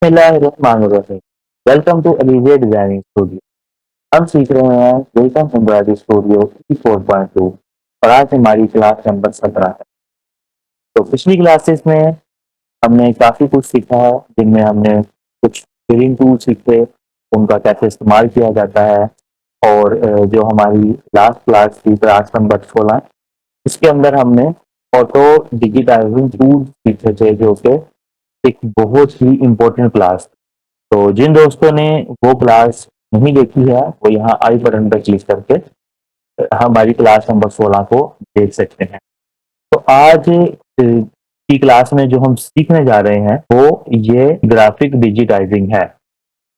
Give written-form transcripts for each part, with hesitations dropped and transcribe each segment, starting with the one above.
बिस्मिल्लाहिर्रहमानिर्रहीम। Welcome to Elevate Designing Studio. हम सीख रहे हैं वेलकम एम्ब्रॉयडरी स्टूडियो 4.2 और आज हमारी क्लास नंबर 17 है। तो पिछली क्लासेस में हमने काफ़ी कुछ सीखा है, जिनमें हमने कुछ फिलिंग टूल सीखे, उनका कैसे इस्तेमाल किया जाता है। और जो हमारी लास्ट क्लास थी क्लास नंबर 16, इसके अंदर हमने ऑटो डिजिटाइजिंग टूल सीखे थे, जो कि एक बहुत ही इम्पोर्टेंट क्लास। तो जिन दोस्तों ने वो क्लास नहीं देखी है, वो यहाँ आई बटन पर क्लिक करके हमारी क्लास नंबर 16 को देख सकते हैं। तो आज की क्लास में जो हम सीखने जा रहे हैं वो ये ग्राफिक डिजिटाइजिंग है।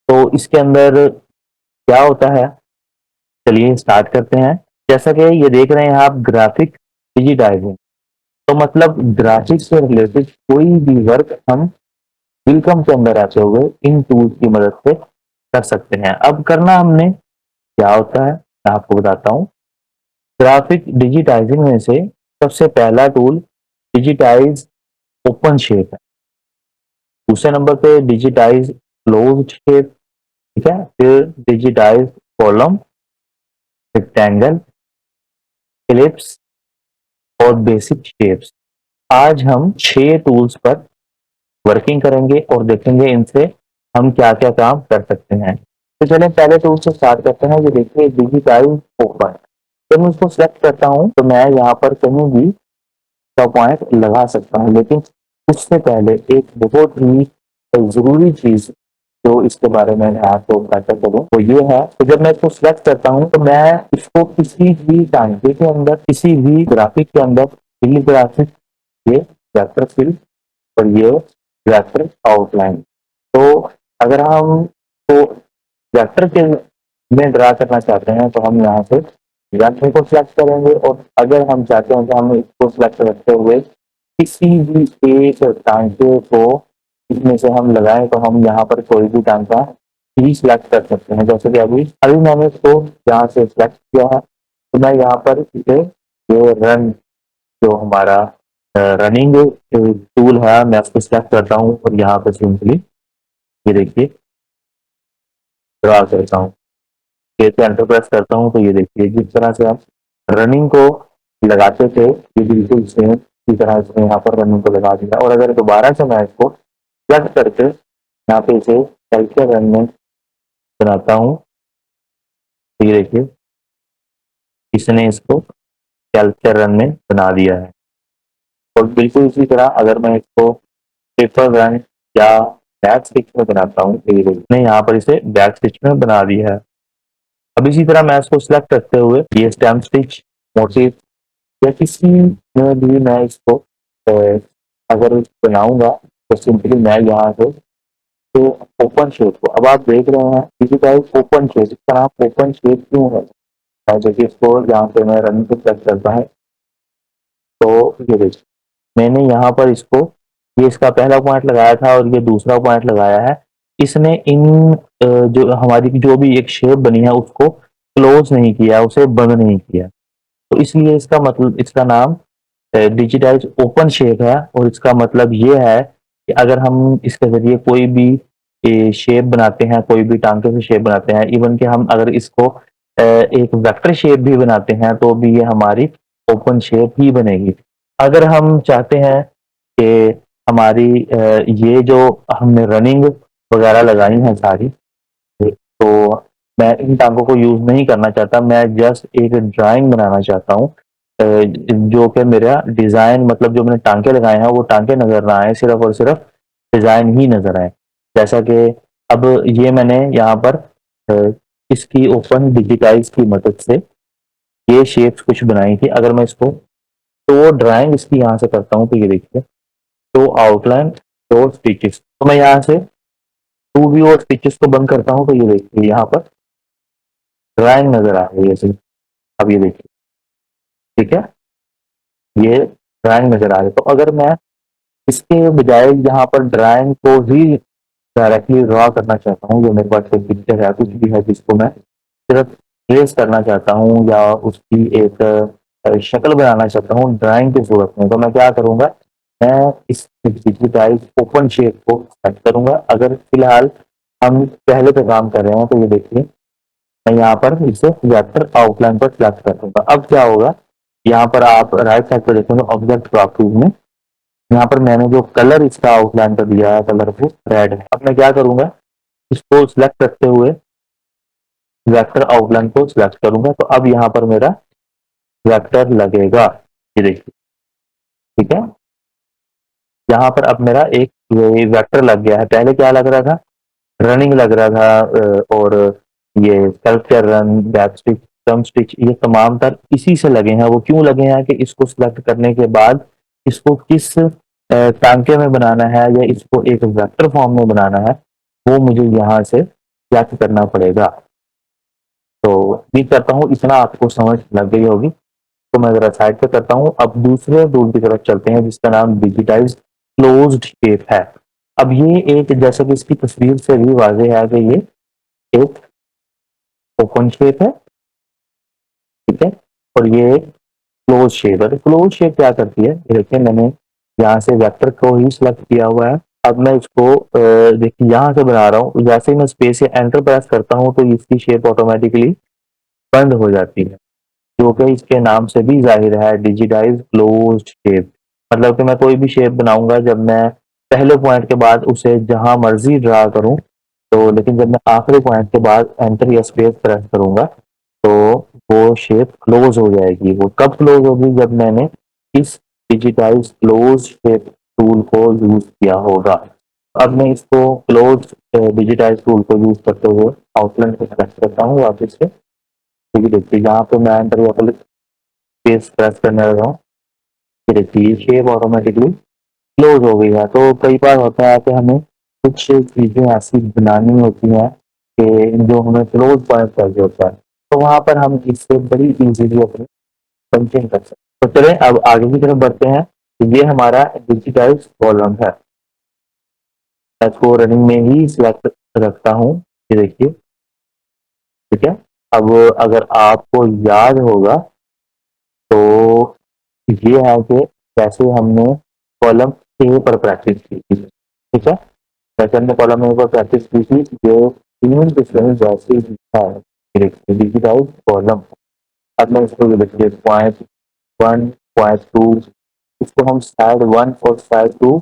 तो इसके अंदर क्या होता है, चलिए स्टार्ट करते हैं। जैसा कि ये देख रहे हैं आप, ग्राफिक डिजिटाइजिंग, तो मतलब ग्राफिक्स से रिलेटेड कोई भी वर्क हम वेलकम के अंदर आते हुए इन टूल्स की मदद से कर सकते हैं। अब करना हमने क्या होता है, मैं आपको बताता हूँ। ग्राफिक डिजिटाइजिंग में से सबसे पहला टूल डिजिटाइज ओपन शेप है। दूसरे नंबर पे डिजिटाइज क्लोज्ड शेप, ठीक है। फिर डिजिटाइज कॉलम, रेक्टेंगल, एलिप्स और बेसिक शेप्स। आज हम 6 टूल्स पर वर्किंग करेंगे और देखेंगे इनसे हम क्या क्या काम कर सकते हैं। तो चलिए पहले टूल से स्टार्ट करते हैं। ये देखिए डिजिटाइज ओपन। जब मैं उसको सेलेक्ट करता हूँ तो मैं यहाँ पर कहीं भी का पॉइंट लगा सकता हूँ, लेकिन उससे पहले एक बहुत ही जरूरी चीज जो इसके बारे में मैं आपको बताता करूँ वो ये है कि जब मैं इसको सिलेक्ट करता हूँ तो मैं इसको किसी भी टाइम के अंदर, किसी भी ग्राफिक के अंदर, ग्राफिक, ये वेक्टर फिल और ये वेक्टर आउटलाइन। तो अगर हम तो वेक्टर के में ड्रा करना चाहते हैं तो हम यहाँ से वेक्टर को सिलेक्ट करेंगे, और अगर हम चाहते हैं कि हम इसको सिलेक्ट करते हुए किसी भी एक टांके को इसमें से हम लगाएं, तो हम यहाँ पर कोई भी टांका ही सिलेक्ट कर सकते हैं। जैसे कि अभी अभी मैंने इसको यहाँ से सिलेक्ट किया है, तो मैं यहाँ पर इसे ये रन, जो हमारा रनिंग टूल है, मैं उसको सिलेक्ट करता हूँ और यहाँ पर सिंपली ये देखिए ड्रा करता हूँ। ये एंटर प्रेस करता हूँ तो ये देखिए जिस तरह से आप रनिंग को लगाते थे, ये बिल्कुल सेम इसी तरह से यहाँ पर रनिंग को लगा दिया। और अगर दोबारा से मैं इसको सेलेक्ट करके यहाँ पे इसे कैल्कुलेटर रन में बनाता हूँ तो ये देखिए इसने इसको कैल्कुलेटर रन में बना दिया है। और बिल्कुल इसी तरह अगर मैं इसको पेपर रन या बैक स्टिच में बनाता हूँ तो ये देखिए यहाँ पर इसे बैक स्टिच में बना दिया है। अब इसी तरह मैं इसको सिलेक्ट करते हुए ये स्टेम स्टिच, मोटिव या किसी में भी मैं इसको अगर बनाऊंगा तो सिंपली मैं यहाँ से तो ओपन शेप को, अब आप देख रहे हैं किसी का ओपन शेप, इसका नाम ओपन शेप क्यों है। देखिए इसको यहाँ पे मैं रन पे प्रेस करता है तो ये देखिए मैंने यहाँ पर इसको, ये इसका पहला पॉइंट लगाया था और ये दूसरा पॉइंट लगाया है। इसने इन जो हमारी जो भी एक शेप बनी है उसको क्लोज नहीं किया, उसे बंद नहीं किया। तो इसलिए इसका मतलब, इसका नाम डिजिटाइज ओपन शेप है। और इसका मतलब ये है कि अगर हम इसके जरिए कोई भी शेप बनाते हैं, कोई भी टांके से शेप बनाते हैं, इवन कि हम अगर इसको एक वेक्टर शेप भी बनाते हैं तो भी ये हमारी ओपन शेप ही बनेगी। अगर हम चाहते हैं कि हमारी ये जो हमने रनिंग वगैरह लगाई है सारी, तो मैं इन टांकों को यूज नहीं करना चाहता, मैं जस्ट एक ड्राइंग बनाना चाहता हूँ जो कि मेरा डिजाइन, मतलब जो मैंने टांके लगाए हैं वो टांके नजर ना आए, सिर्फ और सिर्फ डिजाइन ही नजर आए। जैसा कि अब ये मैंने यहाँ पर इसकी ओपन डिजिटाइज की मदद से ये शेप्स कुछ बनाई थी। अगर मैं इसको तो ड्राइंग इसकी यहाँ से करता हूँ तो ये देखिए तो आउटलाइन और स्टिचेस, तो मैं यहाँ से टू व्यू और स्टिचेस को बंद करता हूँ तो ये देखिए यहाँ पर ड्राइंग नजर आ रही है ऐसे। अब ये देखिए ठीक है, ये ड्राइंग नजर आ रही है। तो अगर मैं इसके बजाय यहाँ पर ड्राइंग को ही डायरेक्टली ड्रॉ करना चाहता हूँ, जो मेरे पास एक पिक्चर है कुछ भी है जिसको मैं सिर्फ ट्रेस करना चाहता हूँ या उसकी एक शक्ल बनाना चाहता हूँ ड्राइंग की सूरत में, तो मैं क्या करूँगा, मैं इस डिजिटाइज ओपन शेप को सेट करूंगा। अगर फिलहाल हम पहले पे काम कर रहे हैं तो ये देखिए मैं यहाँ पर इसे वेक्टर आउटलाइन पर सिलेक्ट कर दूंगा। अब क्या होगा, यहाँ पर आप राइट साइड पर देखेंगे ऑब्जेक्ट प्रॉपर्टीज में, यहाँ पर मैंने जो कलर इसका आउटलाइन पर दिया है कलर को रेड है। अब मैं क्या करूंगा, इसको सिलेक्ट करते हुए वेक्टर आउटलाइन को सिलेक्ट करूंगा, तो अब यहाँ पर मेरा वेक्टर लगेगा, ये देखिए ठीक है। यहाँ पर अब मेरा एक वेक्टर लग गया है। पहले क्या लग रहा था, रनिंग लग रहा था, और ये self care run, back stitch, drum stitch, ये तमाम तर इसी से लगे हैं। वो क्यों लगे हैं कि इसको सिलेक्ट करने के बाद इसको किस टांके में बनाना है या इसको एक वेक्टर फॉर्म में बनाना है, वो मुझे यहाँ से सिलेक्ट करना पड़ेगा। तो उम्मीद करता हूँ इतना आपको समझ लग गई होगी। तो मैं जरा साइड पे करता हूँ। अब दूसरे टूल की तरफ चलते हैं जिसका नाम डिजिटाइज क्लोज्ड शेप है। अब ये एक, जैसे कि इसकी तस्वीर से भी वाज़ेह है कि ये एक ओपन शेप है, ठीक है, और ये क्लोज शेप है। तो क्लोज शेप क्या करती है, देखिए मैंने यहाँ से वेक्टर को ही सिलेक्ट किया हुआ है। अब मैं इसको देखिए यहाँ से बना रहा हूँ, जैसे ही मैं स्पेस या एंटर प्रेस करता हूँ तो इसकी शेप ऑटोमेटिकली बंद हो जाती है, जो कि इसके नाम से भी जाहिर है, डिजिटाइज क्लोज्ड शेप। मतलब कि मैं कोई भी शेप बनाऊंगा, जब मैं पहले पॉइंट के बाद उसे जहां मर्जी ड्रा करूं, तो लेकिन जब मैं आखिरी पॉइंट के बाद एंटर या स्पेस प्रेस करूंगा तो वो शेप क्लोज हो जाएगी। वो कब क्लोज होगी, जब मैंने इस डिजिटाइज क्लोज शेप टूल को यूज किया होगा। अब मैं इसको क्लोज डिजिटाइज टूल को यूज करते हुए आउटलाइन को सेलेक्ट करता हूँ वापस से, क्योंकि देखिए यहाँ पे मैं एंटर या स्पेस प्रेस करने लगा हूँ, फिर देखिए शेप ऑटोमेटिकली क्लोज हो गई है। तो कई बार होता है कि हमें कुछ चीज़ें ऐसी बनानी होती हैं कि जो हमें क्लोज पॉइंट चाहिए होता है, तो वहाँ पर हम इससे बड़ी इजीली अपनी पेंटिंग कर सकते हैं। तो चलें अब आगे की तरफ बढ़ते हैं। तो ये हमारा डिजिटाइज कॉलम है, मैं इसको रनिंग में ही सिलेक्ट रखता हूँ, ये देखिए ठीक है। अब अगर आपको याद होगा तो ये है कि जैसे हमने कॉलम ए पर प्रैक्टिस की थी, ठीक है, जैसे हमने कॉलम ए पर प्रैक्टिस की थी, जो तीन डिफरेंस जैसे दिखा है डिजिटाइज कॉलम। अब मैं इसको लिखिए पॉइंट वन, पॉइंट टू, इसको हम साइड वन और साइड टू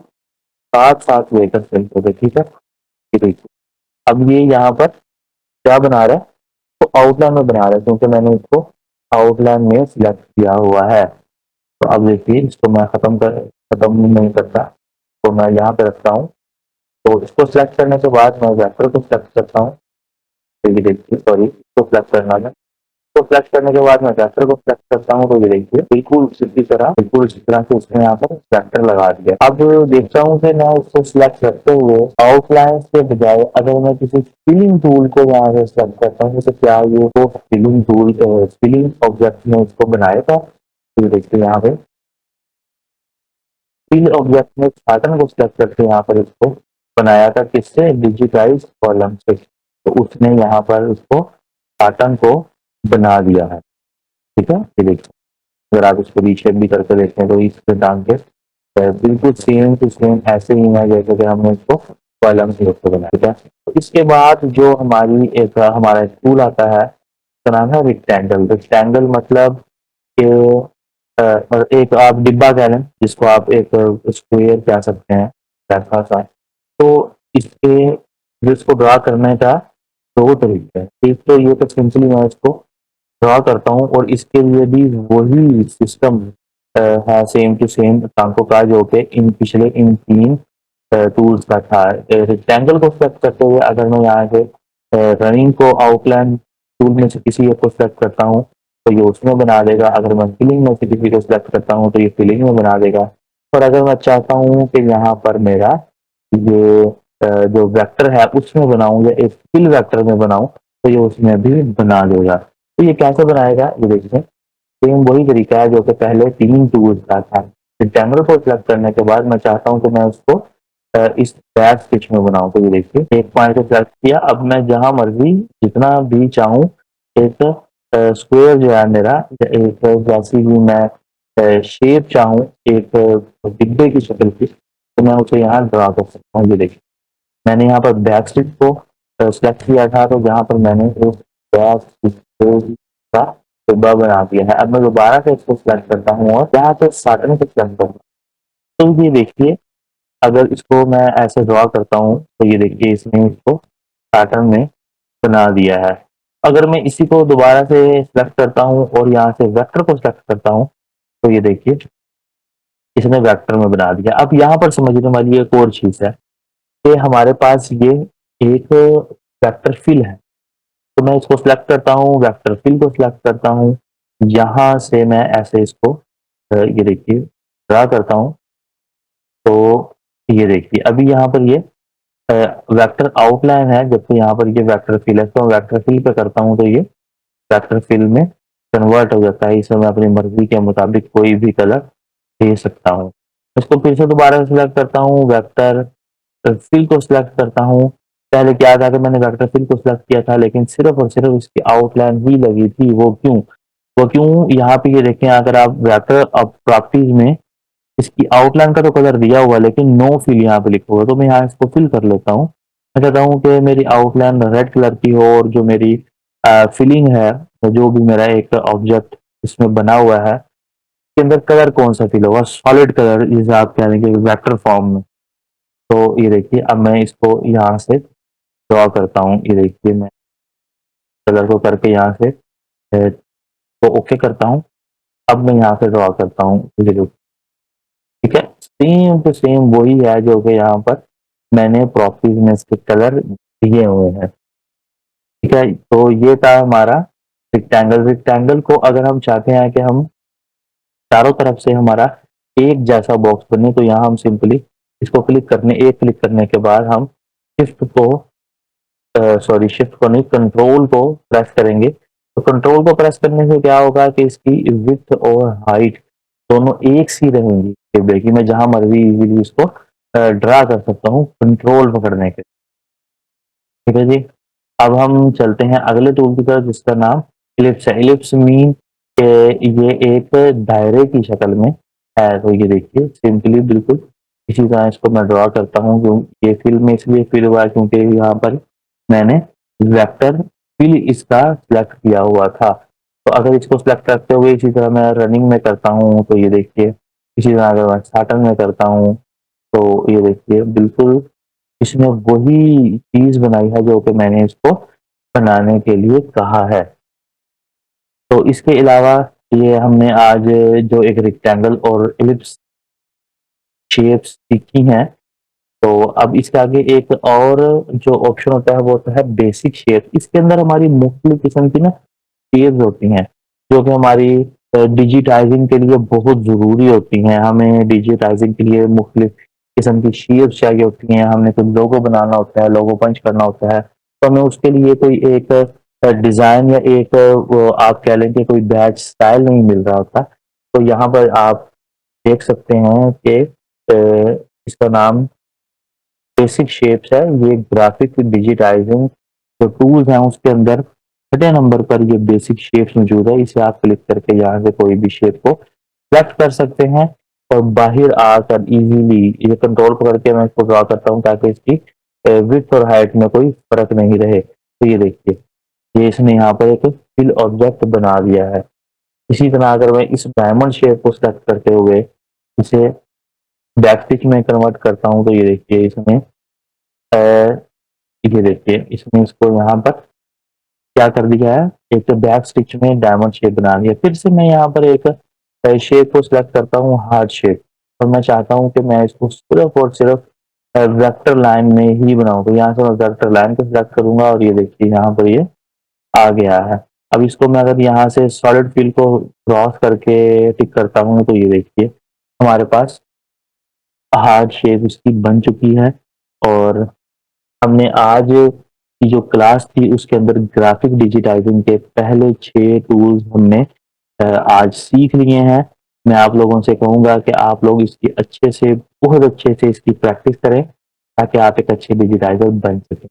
साथ साथ लेकर चलते थे, ठीक है। ये देखिए अब ये यहाँ पर क्या बना रहा है, तो आउटलाइन में बना रहा है, क्योंकि मैंने इसको आउटलाइन में सिलेक्ट किया हुआ है। तो अब देखिए इसको मैं खत्म नहीं करता, तो मैं यहाँ पे रखता हूँ। तो इसको सिलेक्ट करने के बाद मैं वेक्टर को सिलेक्ट करता हूँ, तो ये देखिए सॉरी इसको सिलेक्ट करना है। तो सिलेक्ट करने के बाद मैं वेक्टर को सिलेक्ट करता हूँ, तो ये देखिए बिल्कुल इसी तरह से उसने यहाँ पर वेक्टर लगा दिया। अब देखता हूँ कि मैं उसको सिलेक्ट करते हुए आउटलाइन के बजाय अगर मैं किसी फिलिंग टूल को यहाँ से सिलेक्ट करता हूँ, तो क्या ये वो फिलिंग टूल फिलिंग ऑब्जेक्ट में इसको बनाएगा। तो ये देखिए यहाँ पे फिल ऑब्जेक्ट में पैटर्न को सिलेक्ट करके यहाँ पर इसको बनाया था, किससे, डिजिटाइज कॉलम से। तो उसने यहाँ पर उसको पैटर्न को बना दिया है, ठीक है। ये देखिए अगर आप इसको रीशेप भी करके देखते हैं तो इसके डाल के बिल्कुल सेम टू सेम ऐसे ही है जैसे कि हमने इसको कॉलम के ऊपर बनाया, ठीक है। तो इसके बाद जो हमारी एक हमारा टूल आता है उसका नाम है रेक्टेंगल। रेक्टेंगल मतलब कि और एक आप डिब्बा कह लें, जिसको आप एक स्क्वायर कह सकते हैं, ऐसा सा। तो इसके जो इसको ड्रा करने का दो तरीके हैं। एक तो ये तो सिंपली मैं इसको ड्रा करता हूँ, और इसके लिए भी वही सिस्टम है सेम टू सेम टांकों का, जो कि इन तीन टूल्स का था। रेक्टेंगल को सेलेक्ट करते हुए अगर मैं यहाँ से रनिंग को आउटलाइन टूल में से किसी एक को सेलेक्ट करता हूँ तो ये उसमें बना देगा। अगर मैं फिलिंग में से किसी को सिलेक्ट करता हूँ तो ये फिलिंग में बना देगा। और अगर मैं चाहता हूँ कि यहाँ पर मेरा ये जो वेक्टर है उसमें बनाऊँ या एक फिल वेक्टर में बनाऊँ तो ये उसमें भी बना देगा। तो ये कैसे बनाएगा, ये देखिए सेम वही तरीका है जो कि पहले तीन टूल्स का था। रेक्टेंगल को सिलेक्ट करने के बाद मैं चाहता हूँ कि मैं उसको इस बैक स्टिच में बनाऊँ, तो ये देखिए एक पॉइंट को सिलेक्ट किया। अब मैं जहां मर्जी जितना भी चाहूँ एक स्क्वायर जो है मेरा, एक जैसी भी मैं शेप चाहूँ एक डिब्बे की शक्ल की, तो मैं उसे यहाँ ड्रा कर सकता हूँ। ये देखिए, मैंने यहाँ पर बैक स्टिच को सेलेक्ट किया था, तो जहाँ पर मैंने उस बैक स्टिच का डिब्बा बना दिया है। अब मैं दोबारा से इसको सेलेक्ट करता हूँ और यहाँ पे साटन को सेलेक्ट करूँगा। तो ये देखिए, अगर इसको मैं ऐसे ड्रा करता हूँ, तो ये देखिए इसने इसको पैटर्न में बना दिया है। अगर मैं इसी को दोबारा से सेलेक्ट करता हूँ और यहाँ से वेक्टर को सेलेक्ट करता हूँ, तो ये देखिए इसने वेक्टर में बना दिया। अब यहाँ पर समझने वाली एक और चीज़ है कि हमारे पास ये एक वेक्टर फिल है। तो मैं इसको सेलेक्ट करता हूँ, वेक्टर फिल को सेलेक्ट करता हूँ। यहाँ से मैं ऐसे इसको ये देखिए ड्रा करता हूँ। तो ये देखिए अभी यहाँ पर ये वेक्टर आउटलाइन है, जबकि यहाँ पर ये वेक्टर फिल है। तो वेक्टर फिल पे करता हूँ तो ये वेक्टर फिल में कन्वर्ट हो जाता है। इसमें मैं अपनी मर्जी के मुताबिक कोई भी कलर दे सकता हूँ। इसको फिर से दोबारा सेलेक्ट करता हूँ, वेक्टर फिल को सिलेक्ट करता हूँ। पहले क्या था कि मैंने वेक्टर फिल को सिलेक्ट किया था, लेकिन सिर्फ और सिर्फ इसकी आउटलाइन ही लगी थी। वो क्यों यहाँ पे ये देखें, अगर आप वेक्टर प्रॉपर्टीज में इसकी आउटलाइन का तो कलर दिया हुआ है, लेकिन नो फिल यहाँ पे लिखा हुआ है। तो मैं यहाँ इसको फिल कर लेता हूँ। मैं चाहता हूँ कि मेरी आउटलाइन रेड कलर की हो और जो मेरी फिलिंग है, जो भी मेरा एक ऑब्जेक्ट इसमें बना हुआ है, इसके अंदर कलर कौन सा फिल होगा, सॉलिड कलर जिसे आप कह देंगे वेक्टर फॉर्म में। तो ये देखिए अब मैं इसको यहाँ से ड्रॉ करता हूँ। ये देखिए मैं कलर को करके यहाँ से तो ओके करता हूँ। अब मैं यहाँ से ड्रॉ करता हूँ। ये देखिए, ठीक है, सेम टू सेम वही है जो कि यहाँ पर मैंने प्रॉपर्टीज में इसके कलर दिए हुए हैं। ठीक है, तो ये था हमारा रेक्टेंगल। रेक्टेंगल को अगर हम चाहते हैं कि हम चारों तरफ से हमारा एक जैसा बॉक्स बने, तो यहाँ हम सिंपली इसको एक क्लिक करने के बाद हम शिफ्ट को शिफ्ट को नहीं, कंट्रोल को प्रेस करेंगे। तो कंट्रोल को प्रेस करने से क्या होगा कि इसकी विड्थ और हाइट दोनों एक सी रहेंगी। देखिए मैं जहां मर्जी इजीली इसको ड्रा कर सकता हूँ कंट्रोल पकड़ने के। ठीक है जी, अब हम चलते हैं अगले टूल की तरफ जिसका नाम इलिप्स है। इलिप्स मीन के ये एक दायरे की शक्ल में है। तो ये देखिए सिंपली बिल्कुल इसी तरह इसको मैं ड्रॉ करता हूँ। क्यों ये फिल में इसलिए फिल हुआ है क्योंकि यहाँ पर मैंने वेक्टर फिल इसका सिलेक्ट किया हुआ था। तो अगर इसको सिलेक्ट करते हुए इसी तरह मैं रनिंग में करता हूँ, तो ये देखिए इसी तरह अगर मैं स्टार्टर में करता हूँ, तो ये देखिए बिल्कुल इसने वही चीज बनाई है जो कि मैंने इसको बनाने के लिए कहा है। तो इसके अलावा ये हमने आज जो एक रेक्टेंगल और इलिप्स शेप्स सीखी हैं। तो अब इसके आगे एक और जो ऑप्शन होता है वो होता है बेसिक शेप। इसके अंदर हमारी मुख्तलिफ किस्म की ना शेप्स होती हैं जो कि हमारी डिजिटाइजिंग के लिए बहुत ज़रूरी होती हैं। हमें डिजिटाइजिंग के लिए मुख्तलिफ किस्म की शेप्स चाहिए होती हैं। हमने कोई लोगो बनाना होता है, लोगो पंच करना होता है, तो हमें उसके लिए कोई एक डिज़ाइन या एक वो आप कह लें कि कोई बैच स्टाइल नहीं मिल रहा होता। तो यहाँ पर आप देख सकते हैं कि इसका नाम बेसिक शेप्स है। ये ग्राफिक डिजिटाइजिंग जो टूल्स हैं उसके अंदर छठे नंबर पर ये बेसिक शेप्स मौजूद है। इसे आप क्लिक करके यहाँ से कोई भी शेप को सेलेक्ट कर सकते हैं और बाहर आकर इजीली ये कंट्रोल पकड़ के मैं इसको ड्रॉ करता हूँ ताकि इसकी विड्थ और हाइट में कोई फर्क नहीं रहे। तो ये देखिए ये इसने यहाँ पर एक फिल ऑब्जेक्ट बना दिया है। इसी तरह अगर मैं इस डायमंड शेप को सेलेक्ट करते हुए इसे बैक स्टिच में कन्वर्ट करता हूँ, तो ये देखिए इसमें ये देखिए इसने इसको यहाँ पर क्या कर दिया है, एक तो बैक स्टिच में डायमंड शेप बना दिया। फिर से मैं यहाँ पर एक शेप को सिलेक्ट करता हूँ हार्ट शेप, और मैं चाहता हूँ कि मैं इसको सिर्फ और सिर्फ वेक्टर लाइन में ही बनाऊँ। तो यहाँ से मैं वेक्टर लाइन को सिलेक्ट करूंगा और ये देखिए यहाँ पर ये आ गया है। अब इसको मैं अगर यहाँ से सॉलिड फिल को क्रॉस करके टिक करता हूँ, तो ये देखिए हमारे पास हार्ट शेप इसकी बन चुकी है। और हमने आज की जो क्लास थी उसके अंदर ग्राफिक डिजिटाइजिंग के पहले 6 टूल्स हमने आज सीख लिए हैं। मैं आप लोगों से कहूँगा कि आप लोग इसकी बहुत अच्छे से इसकी प्रैक्टिस करें ताकि आप एक अच्छे डिजिटाइजर बन सकें।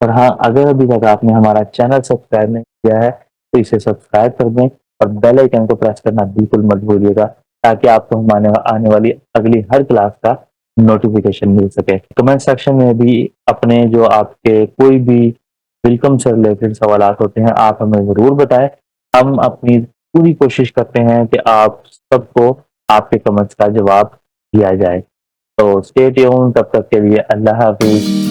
और हाँ, अगर अभी तक आपने हमारा चैनल सब्सक्राइब नहीं किया है तो इसे सब्सक्राइब कर दें और बेल आइकन को प्रेस करना बिल्कुल मत भूलिएगा ताकि आपको हमारे आने वाली अगली हर क्लास का नोटिफिकेशन मिल सके। कमेंट सेक्शन में भी अपने जो आपके कोई भी वेलकम से रिलेटेड सवालात होते हैं, आप हमें ज़रूर बताएँ। हम अपनी पूरी कोशिश करते हैं कि आप सबको आपके कमेंट्स का जवाब दिया जाए। तो स्टे ट्यून्ड, तब तक के लिए अल्लाह हाफ़िज़।